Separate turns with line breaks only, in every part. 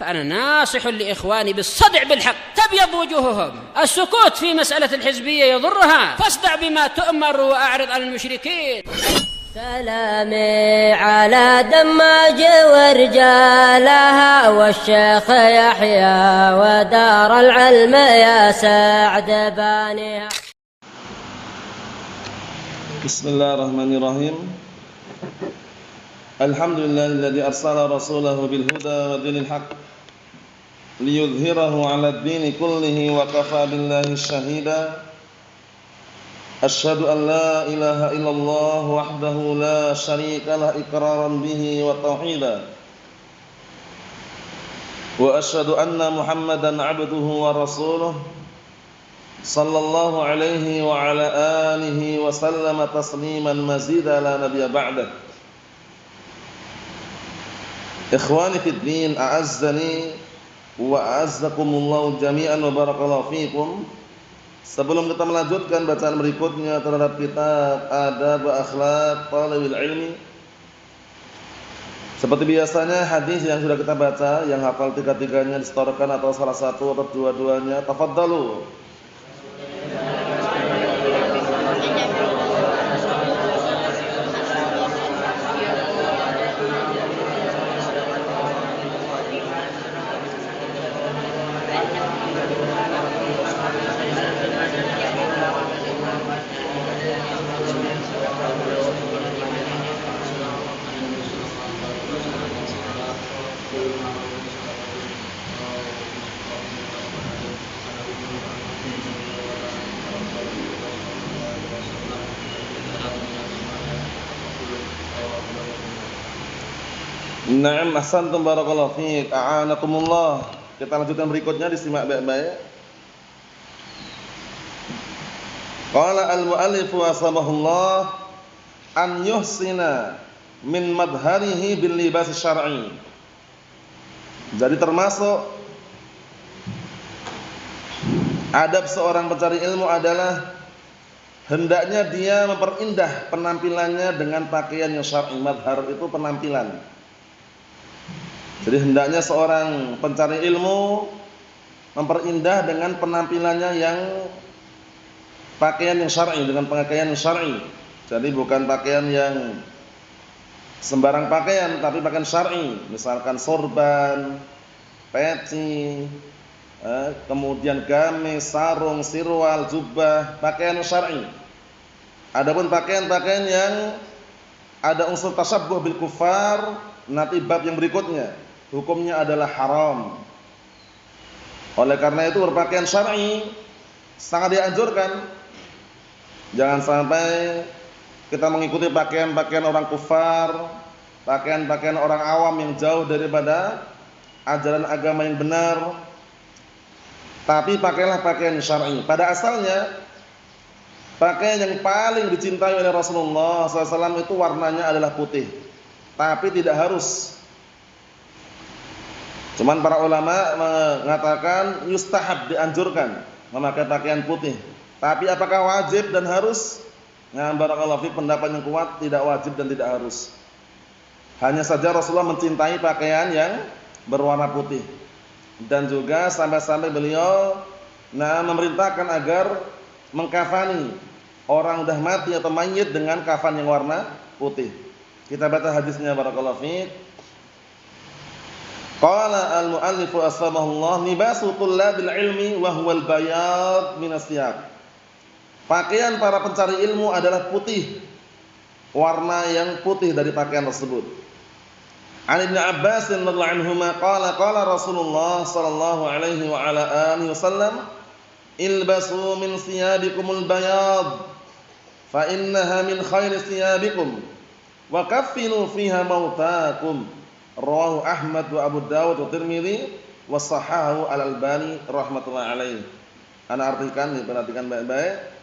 فأنا ناصح لإخواني بالصدع بالحق تبيض وجوههم. السكوت في مسألة الحزبية يضرها، فاصدع بما تؤمر وأعرض عن المشركين.
سلامي على دماج ورجالها والشيخ يحيى ودار العلم يا سعد بانيها.
بسم الله الرحمن الرحيم. الحمد لله الذي أرسل رسوله بالهدى ودين الحق ليظهره على الدين كله وكفى بالله شهيدا. أشهد أن لا إله إلا الله وحده لا شريك له إقرارا به وتوحيدا، وأشهد أن محمدا عبده ورسوله صلى الله عليه وعلى آله وسلم تسليما مزيدا لا نبي بعده. إخواني في الدين أعزني وأعزكم الله جميعا وبarakallahu fikum. Sebelum kita melanjutkan bacaan berikutnya terhadap kitab Adab wa Akhlaq Thalibul Ilmi, seperti biasanya hadis yang sudah kita baca, yang hafal tiga-tiganya disetorkan atau salah satu atau dua-duanya, tafadhalu. Na'am, ahsantum barakallahu fiik, a'anakumullah. Kita lanjutkan berikutnya, disimak baik-baik. Qala al-mu'allif wasabahullah an yuhsina min madharihi bil libas syar'i. Jadi termasuk adab seorang pencari ilmu adalah hendaknya dia memperindah penampilannya dengan pakaian yang syar'i. Madhar itu penampilan. Jadi hendaknya seorang pencari ilmu memperindah dengan penampilannya yang pakaian yang syar'i, dengan pakaian yang syar'i. Jadi bukan pakaian yang sembarang pakaian, tapi pakaian syar'i. Misalkan sorban, peci, kemudian gamis, sarung, sirwal, jubah, pakaian syar'i. Adapun pakaian-pakaian yang ada unsur tashabbuh bil kufar, nanti bab yang berikutnya hukumnya adalah haram. Oleh karena itu berpakaian syar'i sangat dianjurkan. Jangan sampai kita mengikuti pakaian-pakaian orang kufar, pakaian-pakaian orang awam yang jauh daripada ajaran agama yang benar. Tapi pakailah pakaian syar'i. Pada asalnya pakaian yang paling dicintai oleh Rasulullah SAW itu warnanya adalah putih. Tapi tidak harus. Cuman para ulama mengatakan yustahab, dianjurkan memakai pakaian putih. Tapi apakah wajib dan harus? Nah, barakallahu fi, pendapat yang kuat tidak wajib dan tidak harus. Hanya saja Rasulullah mencintai pakaian yang berwarna putih. Dan juga sampai-sampai beliau memerintahkan agar mengkafani orang sudah mati atau mayit dengan kafan yang warna putih. Kita baca hadisnya, barakallahu fiik. Qala al-mu'allif asbahullah libasu tullabil ilmi wa huwal bayad min as-siyab. Pakaian para pencari ilmu adalah putih, warna yang putih dari pakaian tersebut. An Ibnu Abbas radhiyallahu anhuma qala qala Rasulullah sallallahu alaihi wa ala alihi wasallam ilbasu min siyabikumul bayad fa innaha min khairi siyabikum wa kaffinu fiha mautakum. Rawahu Ahmad wa Abu Dawud wa Tirmidzi wa sahahahu Al-Albani rahmatullahi alaihi. Ana artikan, perhatikan baik-baik.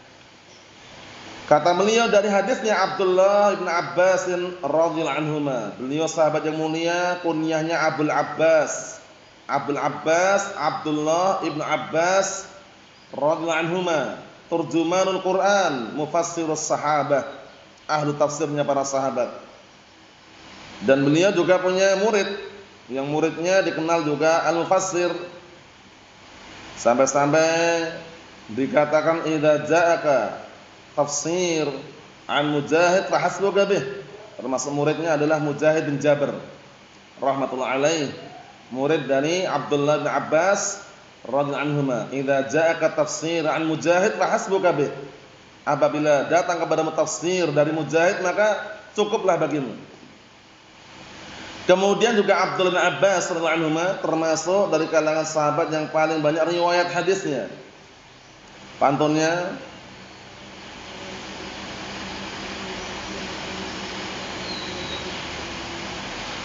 Kata beliau dari hadisnya Abdullah bin Abbas radhiyallahu anhuma. Beliau sahabat yang mulia, kunyahnya Abdul Abbas. Abdul Abbas, Abdullah ibn Abbas radhiyallahu anhuma, turjumanul Quran, mufassirus sahabah, ahlu tafsirnya para sahabat. Dan beliau juga punya murid yang muridnya dikenal juga al-mufassir. Sampai-sampai dikatakan idza ja'aka tafsir an Mujahid fa hasbuka bih. Termasuk muridnya adalah Mujahid bin Jabr rahmatullah alaih, murid dari Abdullah bin Abbas radhiyallahu anhuma. Idza ja'aka tafsir an Mujahid fa hasbuka bih. Apabila datang kepadamu tafsir dari Mujahid, maka cukuplah bagimu. Kemudian juga Abdullah bin Abbas radhiyallahu anhuma termasuk dari kalangan sahabat yang paling banyak riwayat hadisnya. Pantunnya,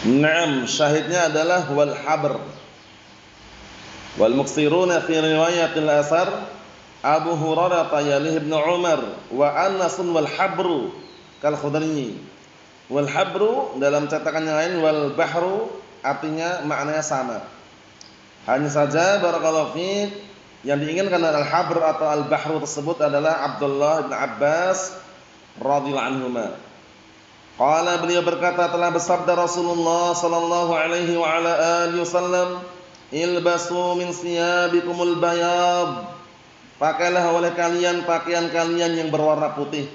Naam, syahidnya adalah wal habr. Wal muksiruna fi riwayatil asar Abu Hurairah yalih Ibnu Umar wa Anas wal habru kal Khudri. Wal habru dalam cetakan yang lain wal bahru artinya maknanya sama. Hanya saja barakallahu fiik yang diinginkan al habr atau al bahru tersebut adalah Abdullah bin Abbas radhiyallahu anhuma. Qala, beliau berkata, telah bersabda Rasulullah sallallahu alaihi wa ala alihi wasallam, ilbasu min siyabikumul bayad. Pakailah oleh kalian pakaian kalian yang berwarna putih.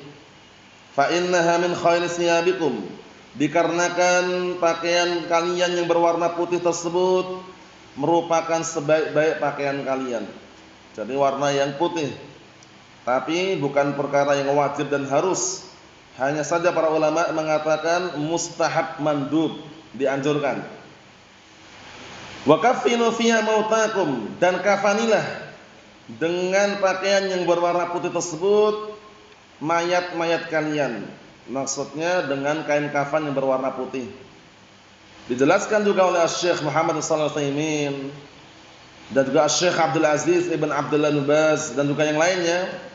Fa innaha min khairi siyabikum. Dikarenakan pakaian kalian yang berwarna putih tersebut merupakan sebaik-baik pakaian kalian. Jadi warna yang putih. Tapi bukan perkara yang wajib dan harus. Hanya saja para ulama mengatakan mustahab, mandub, dianjurkan. Wa kaffinu fiha mautakum, dan kafanilah dengan pakaian yang berwarna putih tersebut mayat-mayat kalian. Maksudnya dengan kain kafan yang berwarna putih. Dijelaskan juga oleh Syekh Muhammad Shalih Al-Utsaimin dan juga Syekh Abdul Aziz Ibn Abdullah bin Baz dan juga yang lainnya.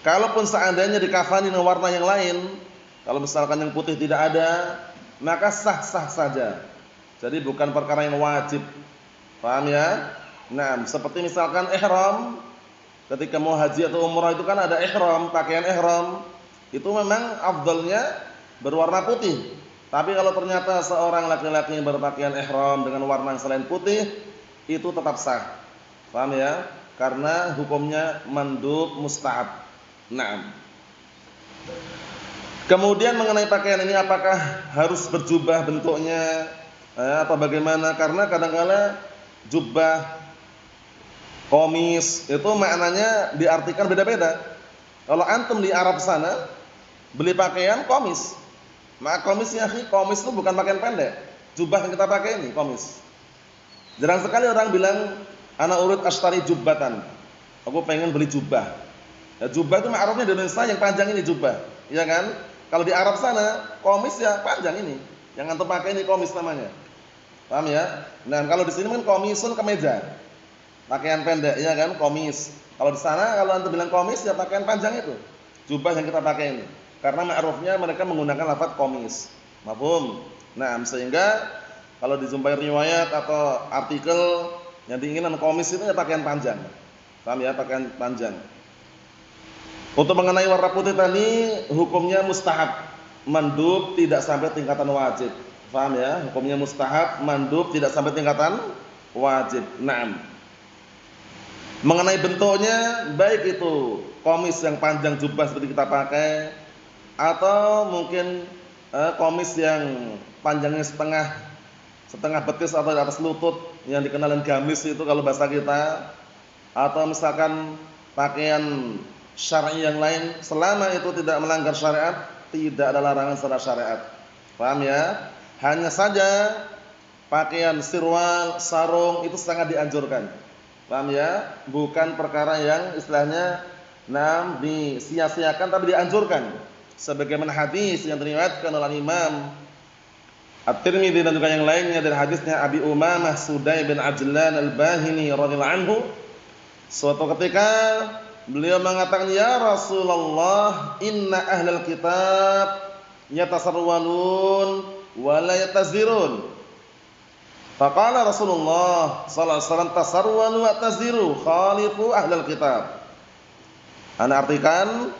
Kalaupun seandainya dikafani dengan warna yang lain, kalau misalkan yang putih tidak ada, maka sah-sah saja. Jadi bukan perkara yang wajib. Paham ya? Nah, seperti misalkan ihram, ketika mau haji atau umrah itu kan ada ihram, pakaian ihram. Itu memang afdalnya berwarna putih. Tapi kalau ternyata seorang laki-laki yang berpakaian ihram dengan warna yang selain putih, itu tetap sah. Paham ya? Karena hukumnya mandub, mustahab. Naam. Kemudian mengenai pakaian ini, apakah harus berjubah bentuknya atau bagaimana? Karena kadang-kala jubah, komis itu maknanya diartikan beda-beda. Kalau antum di Arab sana beli pakaian komis, maka komisnya komis itu bukan pakaian pendek. Jubah yang kita pakai ini komis. Jarang sekali orang bilang ana urid ashtari jubbatan. Aku pengen beli jubah. Ya, jubah itu ma'rufnya di Indonesia yang panjang ini jubah, ya kan? Kalau di Arab sana komis ya panjang ini, yang antum pakai ini komis namanya. Paham ya? Nah, kalau di sini kan komisun kemeja, pakaian pendek, ya kan? Komis. Kalau di sana kalau antum bilang komis ya pakaian panjang itu, jubah yang kita pakai ini. Karena ma'rufnya mereka menggunakan lafaz komis. Mafhum? Nah, sehingga kalau dijumpai riwayat atau artikel yang diinginkan komis itu ya pakaian panjang. Paham ya? Pakaian panjang. Untuk mengenai warna putih tadi hukumnya mustahab, mandub, tidak sampai tingkatan wajib. Paham ya? Hukumnya mustahab, mandub, tidak sampai tingkatan wajib. Naam. Mengenai bentuknya, baik itu komis yang panjang jubah seperti kita pakai, atau mungkin komis yang panjangnya setengah betis atau di atas lutut yang dikenal dengan gamis itu kalau bahasa kita, atau misalkan pakaian syar'i yang lain, selama itu tidak melanggar syariat, tidak ada larangan secara syariat. Paham ya? Hanya saja pakaian sirwal, sarung itu sangat dianjurkan. Paham ya? Bukan perkara yang istilahnya disia-siakan, tapi dianjurkan. Sebagaimana hadis yang diriwayatkan oleh Imam At-Tirmidzi dan juga yang lainnya dari hadisnya Abi Umamah Sudai bin Ajlan Al-Bahili radhiyallahu anhu. Suatu ketika beliau mengatakan, ya Rasulullah, inna ahlal kitab yatasarwalun wa la yatazirun. Faqala Rasulullah sallallahu alaihi wasallam, tasarwalu wa taziru khalifu ahlal kitab. Ana artikan,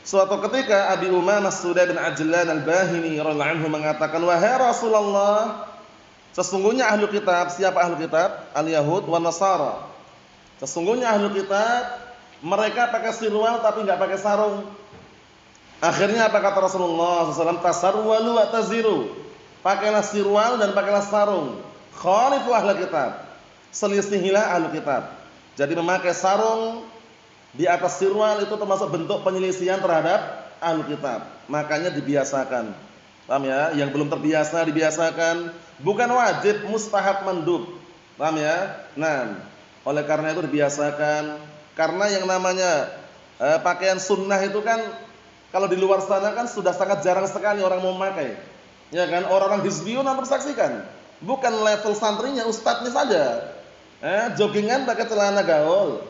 suatu ketika Abi Umamah Sudai bin Ajlan Al-Bahili radhiyallahu anhu mengatakan, wahai Rasulullah, Sesungguhnya ahlu kitab, siapa ahlu kitab? Al-Yahud wa Nasara. Sesungguhnya ahlu kitab mereka pakai sirwal tapi enggak pakai sarung. Akhirnya apa kata Rasulullah SAW? Tasarwalu wa taziru. Pakailah sirwal dan pakailah sarung. Khalifu ahlu kitab. Selisihilah ahlu kitab. Jadi memakai sarung di atas sirwal itu termasuk bentuk penyelisihan terhadap ahlu kitab. Makanya dibiasakan. Paham ya? Yang belum terbiasa dibiasakan. Bukan wajib, mustahab, mandub. Paham ya? Nah, oleh karena itu dibiasakan. Karena yang namanya pakaian sunnah itu kan kalau di luar sana kan sudah sangat jarang sekali orang mau memakai. Ya kan? Orang-orang hizbiyun antum saksikan. Bukan level santrinya, ustadznya saja. Joggingan pakai celana gaul.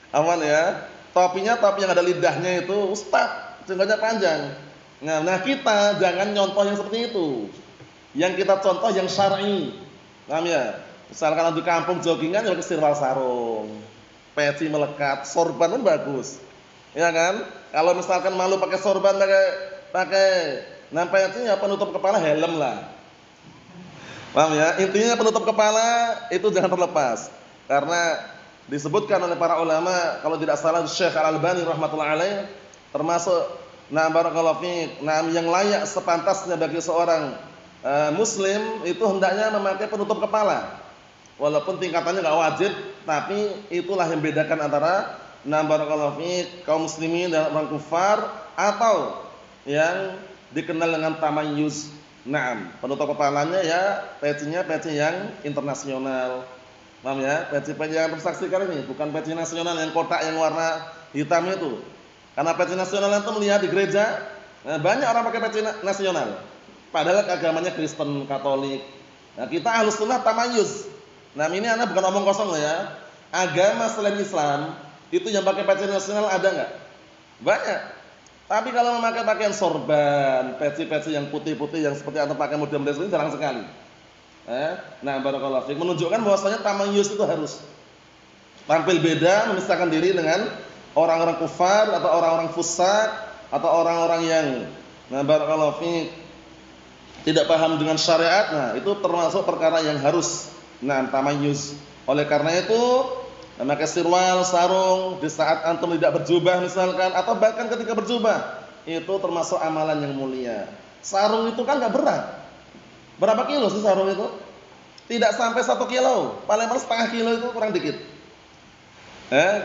Aman ya? Topinya topi yang ada lidahnya itu ustadz, jenggotnya panjang. Nah kita jangan nyontoh yang seperti itu. Yang kita contoh yang syar'i. Paham ya? Misalkan di kampung joggingan ya pakai sirwal sarung, peci melekat, sorban pun bagus. Ya kan? Kalau misalkan malu pakai sorban, pakai peci ya penutup kepala, helm lah. Paham ya? Intinya penutup kepala itu jangan terlepas. Karena disebutkan oleh para ulama, kalau tidak salah Syekh Al-Albani rahmatullahi alaih, termasuk barakallahu fiik, yang layak sepantasnya bagi seorang muslim itu hendaknya memakai penutup kepala. Walaupun tingkatannya enggak wajib, tapi itulah yang membedakan antara barakallahu fiik kaum muslimin dan orang kufar atau yang dikenal dengan tamayyuz. Penutup kepalanya ya pecinya peci yang internasional. Paham ya? Peci-peci yang tersaksikan ini bukan peci nasional yang kotak yang warna hitam itu. Karena peci nasional itu melihat di gereja, banyak orang pakai peci nasional. Padahal agamanya Kristen, Katolik. Nah, kita Ahlus Sunnah tamayyuz. Ini anak bukan omong kosong loh ya. Agama selain Islam itu yang pakai peci nasional ada enggak? Banyak. Tapi kalau memakai pakaian sorban, peci-peci yang putih-putih yang seperti antum pakai model-model ini jarang sekali. Barakallahu fiik, menunjukkan bahwasanya tamayyuz itu harus tampil beda, memisahkan diri dengan orang-orang kufar atau orang-orang fusaq atau orang-orang yang barakallahu fiik tidak paham dengan syariat. Itu termasuk perkara yang harus tamayyuz. Oleh karena itu memakai sirwal, sarung di saat antum tidak berjubah misalkan, atau bahkan ketika berjubah, itu termasuk amalan yang mulia. Sarung itu kan enggak berat. Berapa kilo sih sarung itu? Tidak sampai 1 kilo, paling paling setengah kilo itu kurang dikit.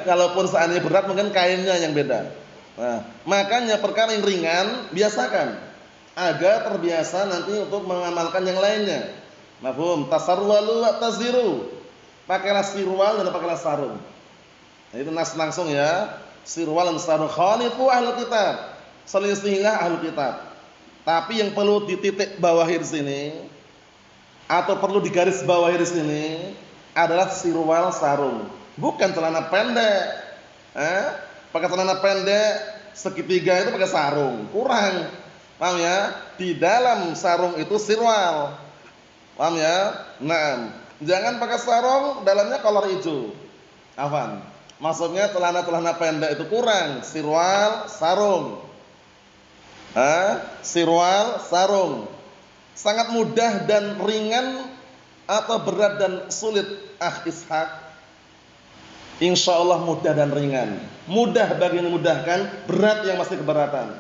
Kalaupun seandainya berat mungkin kainnya yang beda. Makanya perkara yang ringan biasakan agar terbiasa nanti untuk mengamalkan yang lainnya. Mafhum? Tasarwalu wa taziru. Pakailah sirwal dan pakailah sarung. Itu nas langsung ya. Sirwal dan sarung khalifu ahlul kitab. Selisihilah ahlul kitab. Tapi yang perlu dititik bawahi di sini atau perlu digaris bawahi di sini adalah sirwal sarung, bukan celana pendek. Pakai celana pendek segitiga itu pakai sarung, kurang. Paham ya? Di dalam sarung itu sirwal. Paham ya? Jangan pakai sarung dalamnya kolor hijau. Afwan. Maksudnya celana-celana pendek itu kurang, sirwal sarung. Sirwal sarung. Sangat mudah dan ringan atau berat dan sulit Ishaq? Insyaallah mudah dan ringan. Mudah bagi yang memudahkan, berat yang masih keberatan.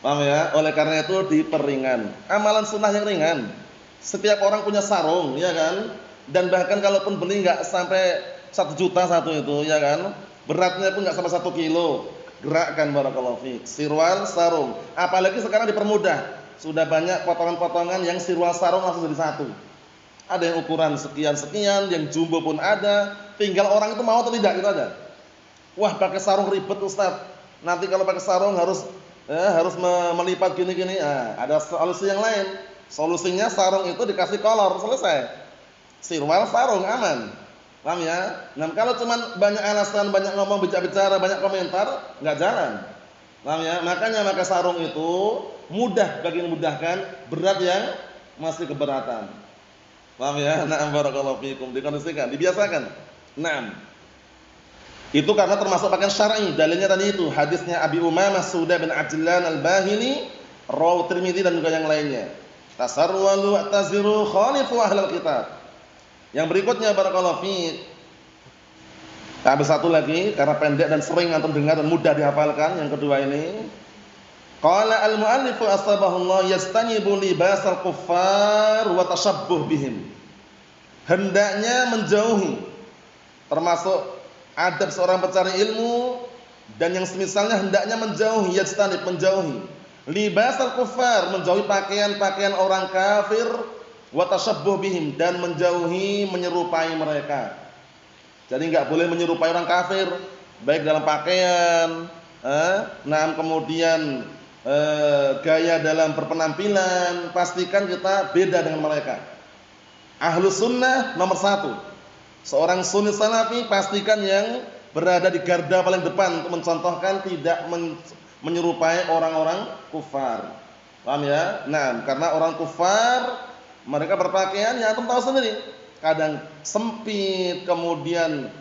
Paham ya? Oleh karena itu diperingan. Amalan sunnah yang ringan. Setiap orang punya sarung, ya kan? Dan bahkan kalaupun beli enggak sampai 1 juta satu itu, ya kan? Beratnya pun enggak sampai 1 kilo. Gerakkan barakallahu fiik. Sirwal sarung. Apalagi sekarang dipermudah. Sudah banyak potongan-potongan yang sirwal sarung langsung jadi satu. Ada yang ukuran sekian-sekian, yang jumbo pun ada. Tinggal orang itu mau atau tidak, itu aja. Wah, pakai sarung ribet Ustaz. Nanti kalau pakai sarung harus melipat gini-gini. Ada solusi yang lain. Solusinya sarung itu dikasih kolor, selesai. Sirwal sarung aman. Paham ya? Kalau cuman banyak alasan, banyak ngomong, bicara-bicara, banyak komentar, enggak jalan. Paham ya? Makanya pakai sarung itu mudah bagi yang memudahkan, berat yang masih keberatan. Paham ya? Barakallahu fiikum. Dikondisikan, dibiasakan. Itu karena termasuk pakaian syar'i. Dalilnya tadi itu hadisnya Abi Umamah Sudah bin Ajlan Al-Bahili, rawi Tirmidzi dan juga yang lainnya. Tasarwalu wa'taziru khalifu ahlal kitab. Yang berikutnya barakallahu fiik. Tambah satu lagi karena pendek dan sering antum dengar dan mudah dihafalkan. Yang kedua ini, qala al-mu'allifu asbahullah yastanibu libasal kuffar wa tashabbuh bihim. Hendaknya menjauhi, termasuk adab seorang pencari ilmu dan yang semisalnya, hendaknya menjauhi, yastanib, menjauhi libasal kuffar, menjauhi pakaian-pakaian orang kafir, wa tashabbuh bihim, dan menjauhi menyerupai mereka. Jadi enggak boleh menyerupai orang kafir baik dalam pakaian, kemudian gaya dalam berpenampilan, pastikan kita beda dengan mereka. Ahlus sunnah nomor 1. Seorang sunni salafi pastikan yang berada di garda paling depan untuk mencontohkan tidak menyerupai orang-orang kufar. Paham ya? Nah, karena orang kufar mereka berpakaian ya antum tahu sendiri. Kadang sempit, kemudian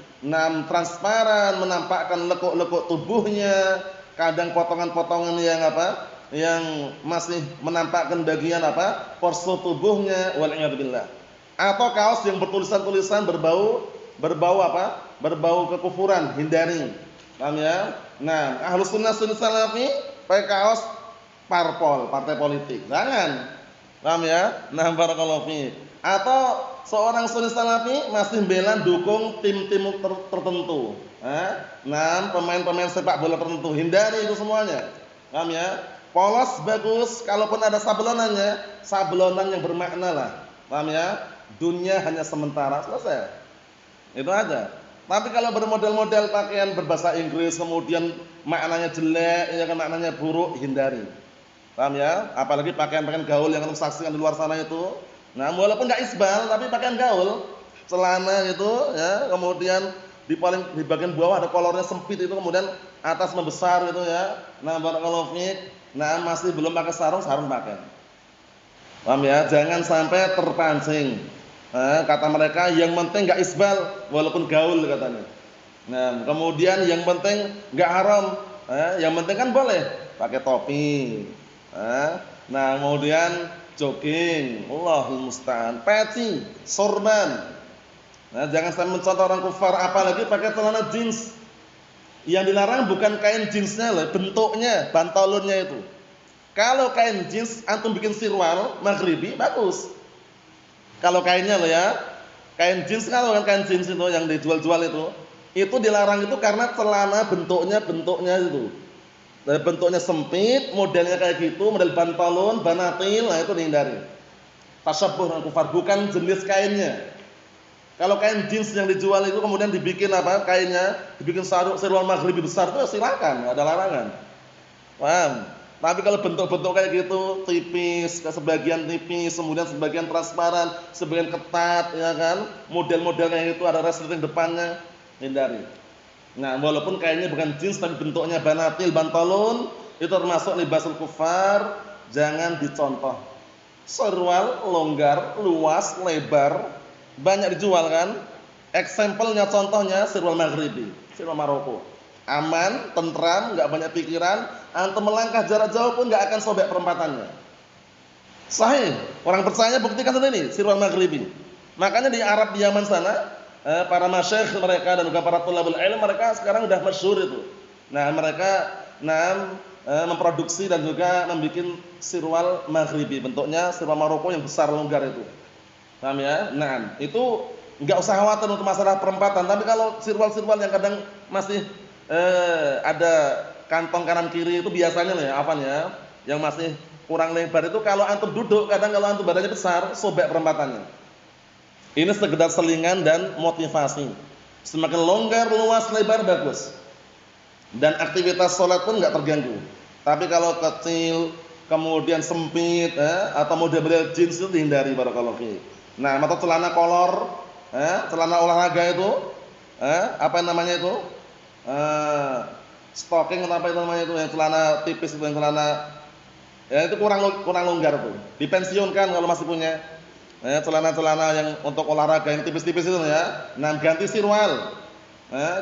transparan, menampakkan lekuk-lekuk tubuhnya, kadang potongan-potongan yang yang masih menampakkan bagian postur tubuhnya, wal'iyadzubillah. Atau kaos yang bertulisan-tulisan berbau kekufuran, hindari. Paham ya? Nah, ahlus sunnah sunni salafi pakai kaos parpol, partai politik. Jangan. Paham ya? Nah, barakallahu fiik. Atau seorang sunni salafi masih bela dukung tim-tim tertentu. Pemain-pemain sepak bola tertentu. Hindari itu semuanya. Paham ya? Polos bagus, kalaupun ada sablonannya, sablonan yang bermakna lah. Paham ya? Dunia hanya sementara, selesai. Itu aja. Tapi kalau bermodel-model pakaian berbahasa Inggris kemudian maknanya jelek, ya kan, maknanya buruk, hindari. Paham ya? Apalagi pakaian-pakaian gaul yang kamu saksikan di luar sana itu. Nah, walaupun enggak isbal tapi pakaian gaul, celana gitu ya, kemudian di bagian bawah ada kolornya sempit itu, kemudian atas membesar gitu ya. Nah, barakallahu fiik. Nah, masih belum pakai sarung pakai. Paham ya? Jangan sampai terpancing. Kata mereka yang penting enggak isbal walaupun gaul katanya. Nah, kemudian yang penting enggak haram. Yang penting kan boleh pakai topi. Nah, kemudian jogging, Allahul musta'an, peci, sorban. Nah, jangan sampai mencontoh orang kufar, apalagi pakai celana jeans. Yang dilarang bukan kain jeansnya loh, bentuknya, bantalonnya itu. Kalau kain jeans antum bikin sirwal maghribi bagus. Kalau kainnya loh ya, kain jeans, kalau kan kain jeans itu yang dijual-jual itu dilarang itu karena celana bentuknya itu. Dan bentuknya sempit, modelnya kayak gitu, model bantalon, banatil, nah itu dihindari. Tasyabuh dengan kufar, bukan jenis kainnya. Kalau kain jeans yang dijual itu kemudian dibikin kainnya, dibikin sirwal maghribi besar itu silakan, enggak ada larangan. Paham? Tapi kalau bentuk-bentuk kayak gitu, tipis, sebagian tipis, kemudian sebagian transparan, sebagian ketat, ya kan? Model-model kayak gitu ada resleting depannya, hindari. Nah, walaupun kainnya bukan jeans tapi bentuknya banatil, bantalon, itu termasuk libasul kufar, jangan dicontoh. Sirwal longgar, luas, lebar, banyak dijual kan? Eksempelnya, contohnya sirwal maghribi, sirwal Maroko. Aman, tentram, enggak banyak pikiran, antum melangkah jarak jauh pun enggak akan sobek perempatannya. Sahih, orang percaya buktikan sendiri sirwal maghribi. Makanya di Arab, di Yaman sana, para masyayikh mereka dan juga para thalabul ilm mereka sekarang sudah masyhur itu. Nah, mereka memproduksi dan juga membuat sirwal maghribi, bentuknya sirwal Maroko yang besar longgar itu. Paham ya? Nah, itu enggak usah khawatir untuk masalah perempatan, tapi kalau sirwal-sirwal yang kadang masih ada kantong kanan kiri itu biasanya loh ya, yang masih kurang lebar itu, kalau antum duduk kadang kalau antum badannya besar sobek perempatannya. Ini sekedar selingan dan motivasi. Semakin longgar, luas, lebar bagus. Dan aktivitas sholat pun enggak terganggu. Tapi kalau kecil, kemudian sempit, atau model-model jeans itu dihindari, barakallahu fiik. Nah, atau celana kolor, celana olahraga itu, apa namanya itu? Stocking atau apa itu namanya itu, yang celana tipis itu, yang celana itu kurang longgar tuh. Dipensiunkan kalau masih punya. Celana-celana yang untuk olahraga yang tipis-tipis itu ya. Nah, ganti sirwal.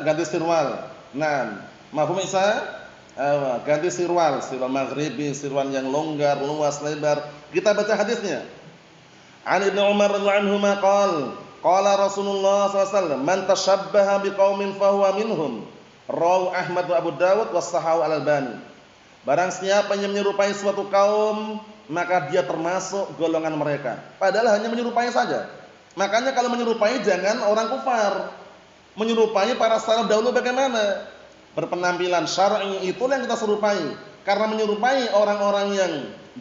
Ganti sirwal. Nah, mafhum Isa? Ganti sirwal maghribi, sirwal yang longgar, luas, lebar. Kita baca hadisnya. An Ibnu Umar radhiyallahu anhuma qala Rasulullah sallallahu alaihi wasallam, "Man tashabbaha biqaumin fahuwa minhum." Rawahu Ahmad wa Abu Dawud wa Shahahu Al-Albani. Barang siapa yang menyerupai suatu kaum, maka dia termasuk golongan mereka. Padahal hanya menyerupai saja. Makanya kalau menyerupai jangan orang kufar. Menyerupai para salaf dahulu bagaimana? Berpenampilan syar'i, itulah yang kita serupai. Karena menyerupai orang-orang yang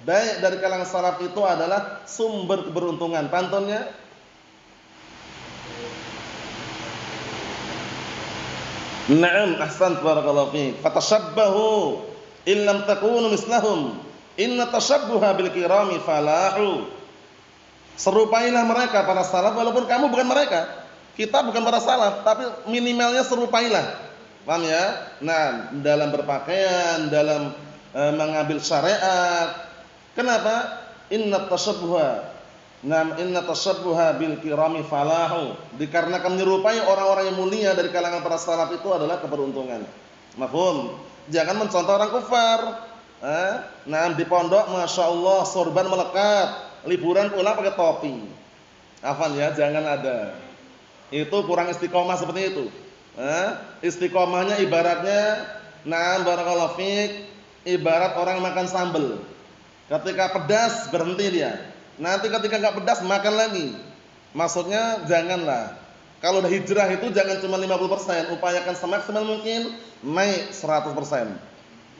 baik dari kalangan salaf itu adalah sumber keberuntungan. Pantunnya, na'am, ahsan, barakallahu fiik. Fatashabbahu illam takunu mislahum. Inna tashabbuha bil kirami falahu. Serupailah mereka para salaf walaupun kamu bukan mereka. Kita bukan para salaf, tapi minimalnya serupailah. Paham ya? Nah, dalam berpakaian, dalam mengambil syariat. Kenapa? Inna tashabbuha bil kirami falahu. Dikarenakan menyerupai orang-orang yang mulia dari kalangan para salaf itu adalah keberuntungan. Mafhum? Jangan mencontoh orang kufar. Nah, di pondok Masya Allah sorban melekat, liburan pulang pakai topi. Hafal ya, jangan ada. Itu kurang istiqomah seperti itu. Istiqomahnya ibaratnya, na'am barakallahu fiik, ibarat orang makan sambal. Ketika pedas berhenti dia. Nanti ketika enggak pedas makan lagi. Maksudnya janganlah. Kalau udah hijrah itu jangan cuma 50%, upayakan semaksimal mungkin naik 100%.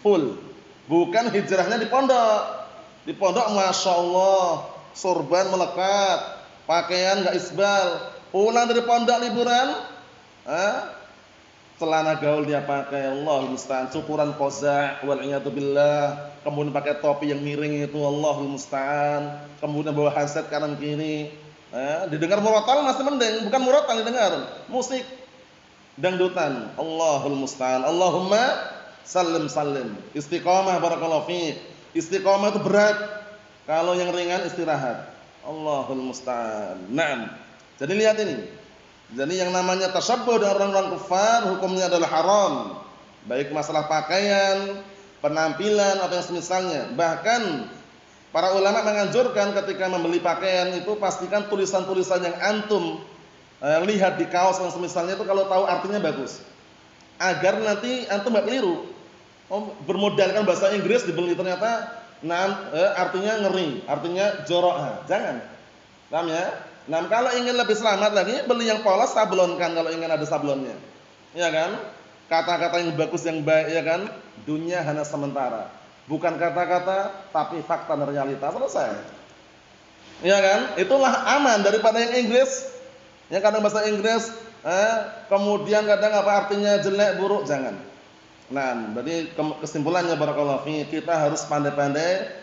Full. Bukan hijrahnya di pondok. Di pondok Masya Allah sorban melekat, pakaian enggak isbal. Pulang dari pondok liburan, celana gaul dia pakai, Allahul musta'an, cukuran qaza' wal iyadu billah, kemudian pakai topi yang miring itu, Allahul musta'an, kemudian bawa handset kanan kiri, didengar murotal masih mending, bukan murotal didengar, musik, dangdutan, Allahul musta'an, Allahumma sallim sallim. Istiqomah barakallahu fiik. Istiqomah itu berat, kalau yang ringan istirahat. Allahul musta'an. Naam. Jadi lihat ini. Jadi yang namanya tasyabbuh dengan orang-orang kufar hukumnya adalah haram. Baik masalah pakaian, penampilan atau yang semisalnya. Bahkan para ulama menganjurkan ketika membeli pakaian itu pastikan tulisan-tulisan yang antum lihat di kaos yang semisalnya itu kalau tahu artinya bagus. Agar nanti antum enggak keliru. Bermodalkan bahasa Inggris dibeli ternyata artinya ngeri, artinya jorok. Jangan. Paham ya? Nah, kalau ingin lebih selamat lagi, beli yang polos, sablonkan kalau ingin ada sablonnya. Ya kan? Kata-kata yang bagus, yang baik, ya kan? Dunia hanya sementara. Bukan kata-kata, tapi fakta dan realita. Selesai. Ya kan? Itulah aman daripada yang Inggris. Yang kadang bahasa Inggris, kemudian kadang apa artinya jelek, buruk, jangan. Nah, jadi kesimpulannya barakallahu fi, kita harus pandai-pandai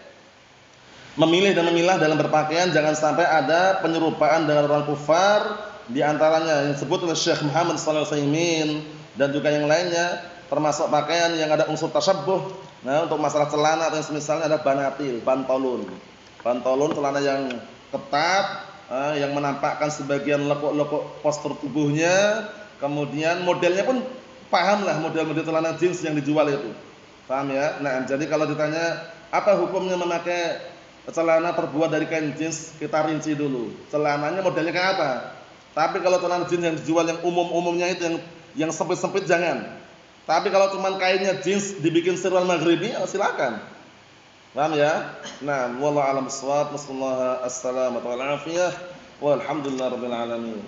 memilih dan memilah dalam berpakaian, jangan sampai ada penyerupaan dengan orang kufar. Di antaranya yang disebut oleh Syekh Muhammad Shalih Al-Utsaimin dan juga yang lainnya, termasuk pakaian yang ada unsur tasyabbuh. Nah, untuk masalah celana atau yang semisalnya ada banatil, pantolon. Pantolon celana yang ketat, yang menampakkan sebagian lekuk-lekuk postur tubuhnya. Kemudian modelnya pun pahamlah model-model celana jeans yang dijual itu. Paham ya? Nah, jadi kalau ditanya apa hukumnya memakai celana terbuat dari kain jeans, kita rinci dulu. Celananya modelnya kayak apa? Tapi kalau celana jeans yang dijual yang umum-umumnya itu yang sempit-sempit jangan. Tapi kalau cuma kainnya jeans dibikin sirwal maghribi, silakan. Paham ya? Nah, wallahu a'lam bissawab. Wassallallahu assalamu wal afiyah. Walhamdulillahirabbil alamin.